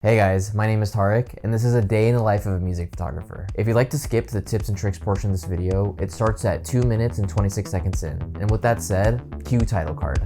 Hey guys, my name is Tariq, and this is a day in the life of a music photographer. If you'd like to skip to the tips and tricks portion of this video, it starts at 2 minutes and 26 seconds in. And with that said, cue title card.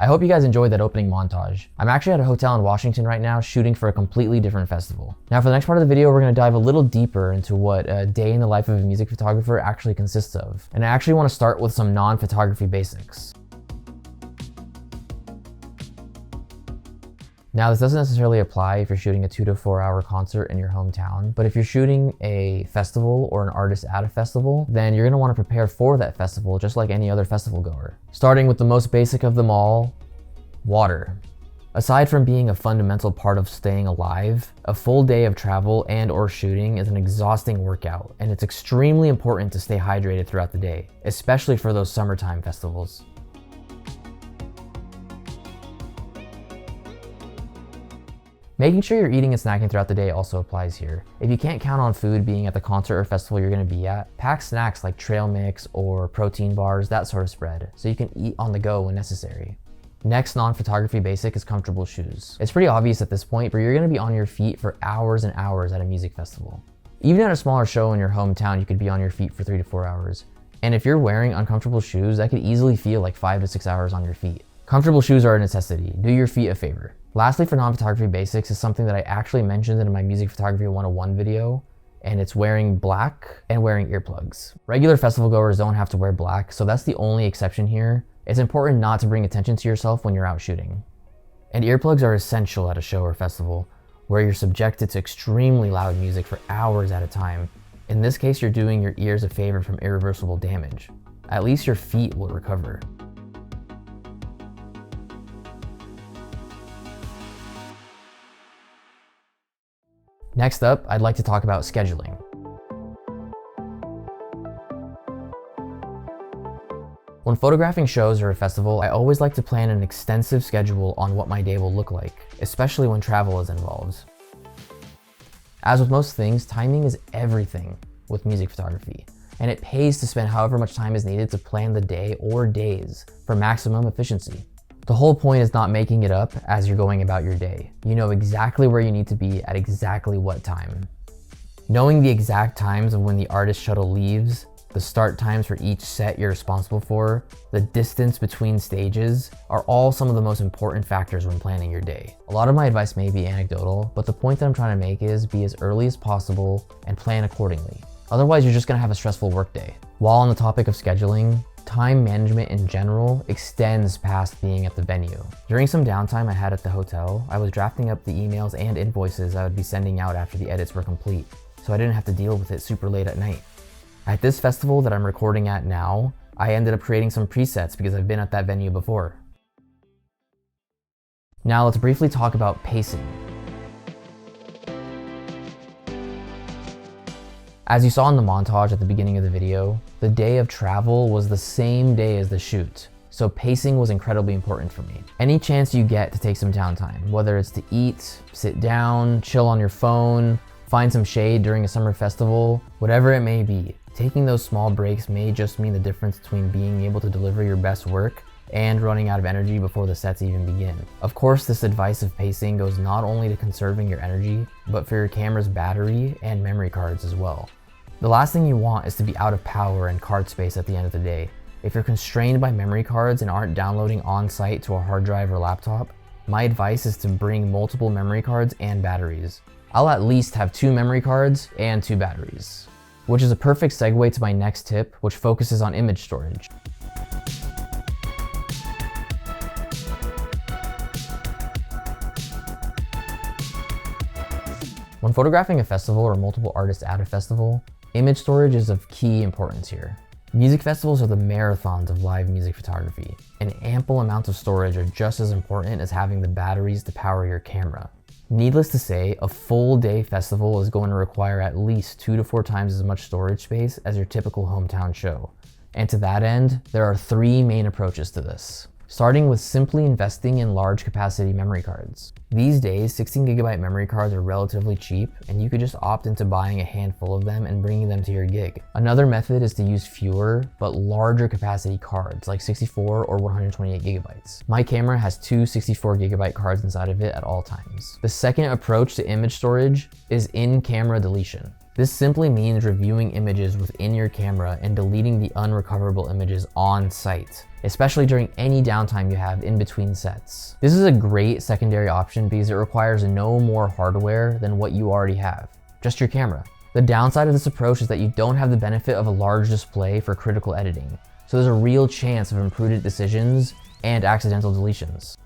I hope you guys enjoyed that opening montage. I'm actually at a hotel in Washington right now shooting for a completely different festival. Now for the next part of the video, we're gonna dive a little deeper into what a day in the life of a music photographer actually consists of. And I actually wanna start with some non-photography basics. Now this doesn't necessarily apply if you're shooting a 2 to 4 hour concert in your hometown, but if you're shooting a festival or an artist at a festival, then you're gonna wanna prepare for that festival just like any other festival goer. Starting with the most basic of them all, water. Aside from being a fundamental part of staying alive, a full day of travel and or shooting is an exhausting workout, and it's extremely important to stay hydrated throughout the day, especially for those summertime festivals. Making sure you're eating and snacking throughout the day also applies here. If you can't count on food being at the concert or festival you're gonna be at, pack snacks like trail mix or protein bars, that sort of spread, so you can eat on the go when necessary. Next non-photography basic is comfortable shoes. It's pretty obvious at this point, but you're gonna be on your feet for hours and hours at a music festival. Even at a smaller show in your hometown, you could be on your feet for 3 to 4 hours. And if you're wearing uncomfortable shoes, that could easily feel like 5 to 6 hours on your feet. Comfortable shoes are a necessity. Do your feet a favor. Lastly, for non-photography basics is something that I actually mentioned in my Music Photography 101 video, and it's wearing black and wearing earplugs. Regular festival goers don't have to wear black, so that's the only exception here. It's important not to bring attention to yourself when you're out shooting. And earplugs are essential at a show or festival, where you're subjected to extremely loud music for hours at a time. In this case, you're doing your ears a favor from irreversible damage. At least your feet will recover. Next up, I'd like to talk about scheduling. When photographing shows or a festival, I always like to plan an extensive schedule on what my day will look like, especially when travel is involved. As with most things, timing is everything with music photography, and it pays to spend however much time is needed to plan the day or days for maximum efficiency. The whole point is not making it up as you're going about your day. You know exactly where you need to be at exactly what time. Knowing the exact times of when the artist shuttle leaves, the start times for each set you're responsible for, the distance between stages are all some of the most important factors when planning your day. A lot of my advice may be anecdotal, but the point that I'm trying to make is be as early as possible and plan accordingly. Otherwise, you're just gonna have a stressful workday. While on the topic of scheduling, time management in general extends past being at the venue. During some downtime I had at the hotel, I was drafting up the emails and invoices I would be sending out after the edits were complete, so I didn't have to deal with it super late at night. At this festival that I'm recording at now, I ended up creating some presets because I've been at that venue before. Now let's briefly talk about pacing. As you saw in the montage at the beginning of the video, the day of travel was the same day as the shoot, so pacing was incredibly important for me. Any chance you get to take some downtime, whether it's to eat, sit down, chill on your phone, find some shade during a summer festival, whatever it may be, taking those small breaks may just mean the difference between being able to deliver your best work and running out of energy before the sets even begin. Of course, this advice of pacing goes not only to conserving your energy, but for your camera's battery and memory cards as well. The last thing you want is to be out of power and card space at the end of the day. If you're constrained by memory cards and aren't downloading on-site to a hard drive or laptop, my advice is to bring multiple memory cards and batteries. I'll at least have 2 memory cards and 2 batteries, which is a perfect segue to my next tip, which focuses on image storage. When photographing a festival or multiple artists at a festival, image storage is of key importance here. Music festivals are the marathons of live music photography, and ample amounts of storage are just as important as having the batteries to power your camera. Needless to say, a full day festival is going to require at least 2 to 4 times as much storage space as your typical hometown show. And to that end, there are 3 main approaches to this. Starting with simply investing in large capacity memory cards. These days, 16GB memory cards are relatively cheap, and you could just opt into buying a handful of them and bringing them to your gig. Another method is to use fewer, but larger capacity cards, like 64 or 128GB. My camera has 2 64GB cards inside of it at all times. The second approach to image storage is in-camera deletion. This simply means reviewing images within your camera and deleting the unrecoverable images on site, especially during any downtime you have in between sets. This is a great secondary option because it requires no more hardware than what you already have, just your camera. The downside of this approach is that you don't have the benefit of a large display for critical editing, so there's a real chance of imprudent decisions and accidental deletions,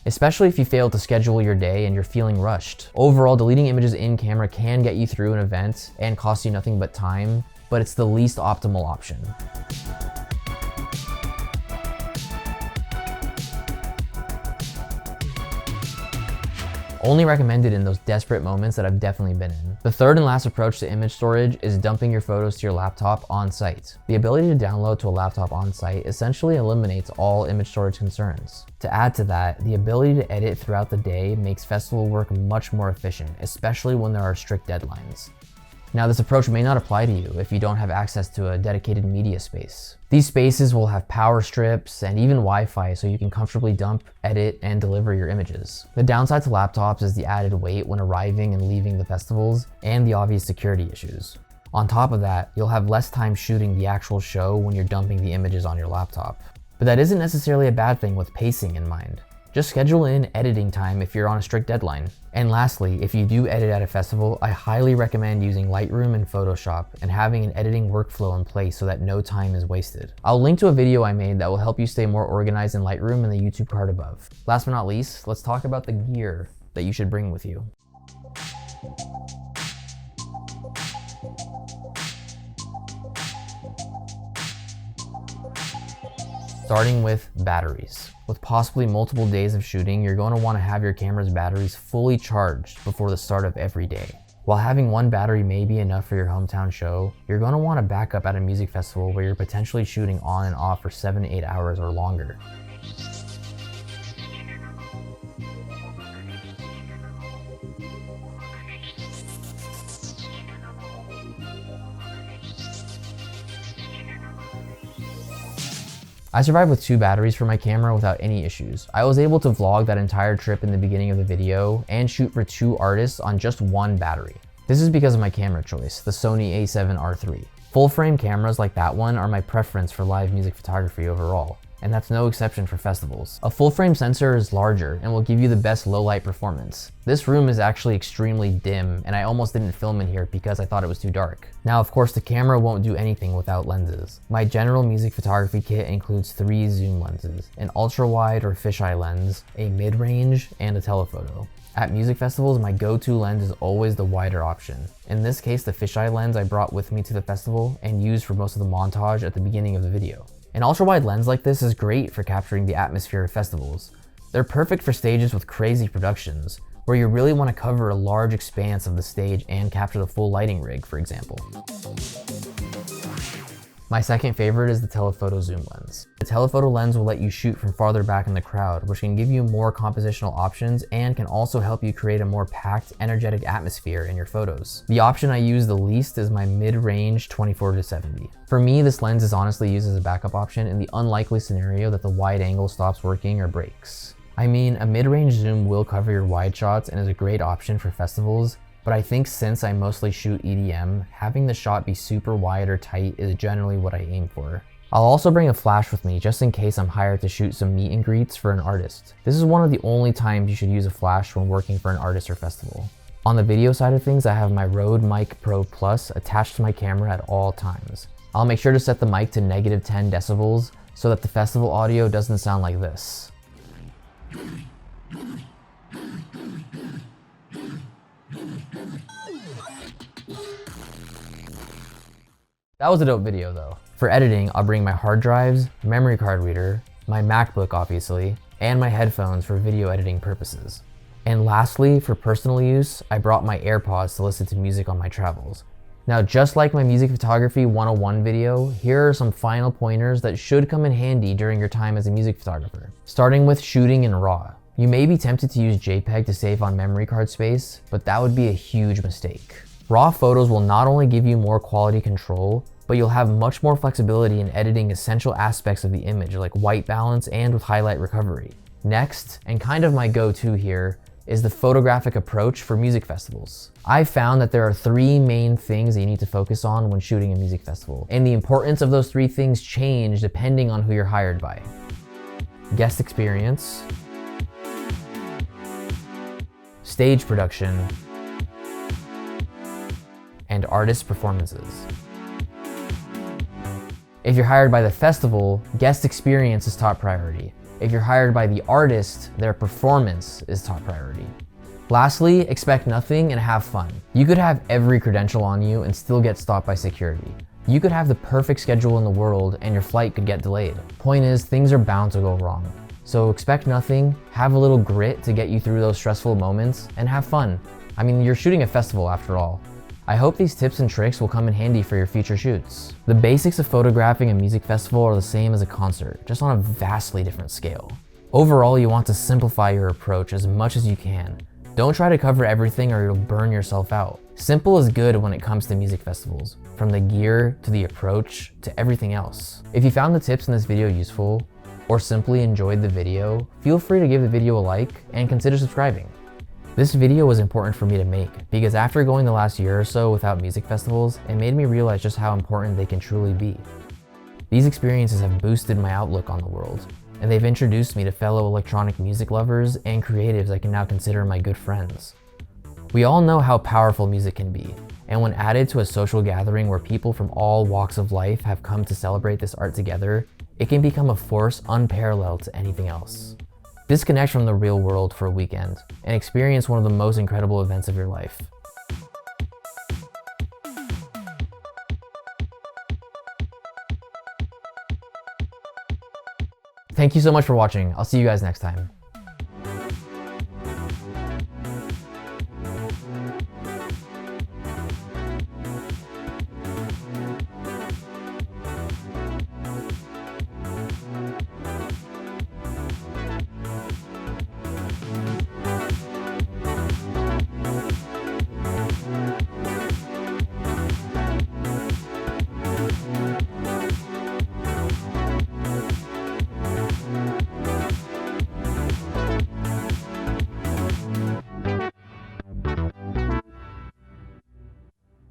especially if you fail to schedule your day and you're feeling rushed. Overall, deleting images in camera can get you through an event and cost you nothing but time, but it's the least optimal option. Only recommended in those desperate moments that I've definitely been in. The third and last approach to image storage is dumping your photos to your laptop on site. The ability to download to a laptop on site essentially eliminates all image storage concerns. To add to that, the ability to edit throughout the day makes festival work much more efficient, especially when there are strict deadlines. Now, this approach may not apply to you if you don't have access to a dedicated media space. These spaces will have power strips and even Wi-Fi so you can comfortably dump, edit, and deliver your images. The downside to laptops is the added weight when arriving and leaving the festivals and the obvious security issues. On top of that, you'll have less time shooting the actual show when you're dumping the images on your laptop. But that isn't necessarily a bad thing with pacing in mind. Just schedule in editing time if you're on a strict deadline. And lastly, if you do edit at a festival, I highly recommend using Lightroom and Photoshop and having an editing workflow in place so that no time is wasted. I'll link to a video I made that will help you stay more organized in Lightroom in the YouTube card above. Last but not least, let's talk about the gear that you should bring with you. Starting with batteries. With possibly multiple days of shooting, you're going to want to have your camera's batteries fully charged before the start of every day. While having one battery may be enough for your hometown show, you're going to want a backup at a music festival where you're potentially shooting on and off for 7 to 8 hours or longer. I survived with 2 batteries for my camera without any issues. I was able to vlog that entire trip in the beginning of the video and shoot for 2 artists on just 1 battery. This is because of my camera choice, the Sony A7 R3. Full frame cameras like that one are my preference for live music photography overall, and that's no exception for festivals. A full frame sensor is larger and will give you the best low light performance. This room is actually extremely dim, and I almost didn't film in here because I thought it was too dark. Now, of course, the camera won't do anything without lenses. My general music photography kit includes 3 zoom lenses, an ultra wide or fisheye lens, a mid-range, and a telephoto. At music festivals, my go-to lens is always the wider option. In this case, the fisheye lens I brought with me to the festival and used for most of the montage at the beginning of the video. An ultra-wide lens like this is great for capturing the atmosphere of festivals. They're perfect for stages with crazy productions, where you really want to cover a large expanse of the stage and capture the full lighting rig, for example. My second favorite is the telephoto zoom lens. The telephoto lens will let you shoot from farther back in the crowd, which can give you more compositional options and can also help you create a more packed, energetic atmosphere in your photos. The option I use the least is my mid-range 24-70. For me, this lens is honestly used as a backup option in the unlikely scenario that the wide angle stops working or breaks. I mean, a mid-range zoom will cover your wide shots and is a great option for festivals, but I think since I mostly shoot EDM, having the shot be super wide or tight is generally what I aim for. I'll also bring a flash with me just in case I'm hired to shoot some meet and greets for an artist. This is one of the only times you should use a flash when working for an artist or festival. On the video side of things, I have my Rode Mic Pro Plus attached to my camera at all times. I'll make sure to set the mic to -10 decibels so that the festival audio doesn't sound like this. That was a dope video though. For editing, I'll bring my hard drives, memory card reader, my MacBook obviously, and my headphones for video editing purposes. And lastly, for personal use, I brought my AirPods to listen to music on my travels. Now, just like my music photography 101 video, here are some final pointers that should come in handy during your time as a music photographer. Starting with shooting in RAW. You may be tempted to use JPEG to save on memory card space, but that would be a huge mistake. RAW photos will not only give you more quality control, but you'll have much more flexibility in editing essential aspects of the image like white balance and with highlight recovery. Next, and kind of my go-to here, is the photographic approach for music festivals. I've found that there are 3 main things that you need to focus on when shooting a music festival, and the importance of those 3 things change depending on who you're hired by. Guest experience, stage production, and artist performances. If you're hired by the festival, guest experience is top priority. If you're hired by the artist, their performance is top priority. Lastly, expect nothing and have fun. You could have every credential on you and still get stopped by security. You could have the perfect schedule in the world and your flight could get delayed. Point is, things are bound to go wrong. So expect nothing, have a little grit to get you through those stressful moments, and have fun. I mean, you're shooting a festival after all. I hope these tips and tricks will come in handy for your future shoots. The basics of photographing a music festival are the same as a concert, just on a vastly different scale. Overall, you want to simplify your approach as much as you can. Don't try to cover everything or you'll burn yourself out. Simple is good when it comes to music festivals, from the gear to the approach to everything else. If you found the tips in this video useful, or simply enjoyed the video, feel free to give the video a like and consider subscribing. This video was important for me to make because after going the last year or so without music festivals, it made me realize just how important they can truly be. These experiences have boosted my outlook on the world, and they've introduced me to fellow electronic music lovers and creatives I can now consider my good friends. We all know how powerful music can be, and when added to a social gathering where people from all walks of life have come to celebrate this art together, it can become a force unparalleled to anything else. Disconnect from the real world for a weekend and experience one of the most incredible events of your life. Thank you so much for watching. I'll see you guys next time.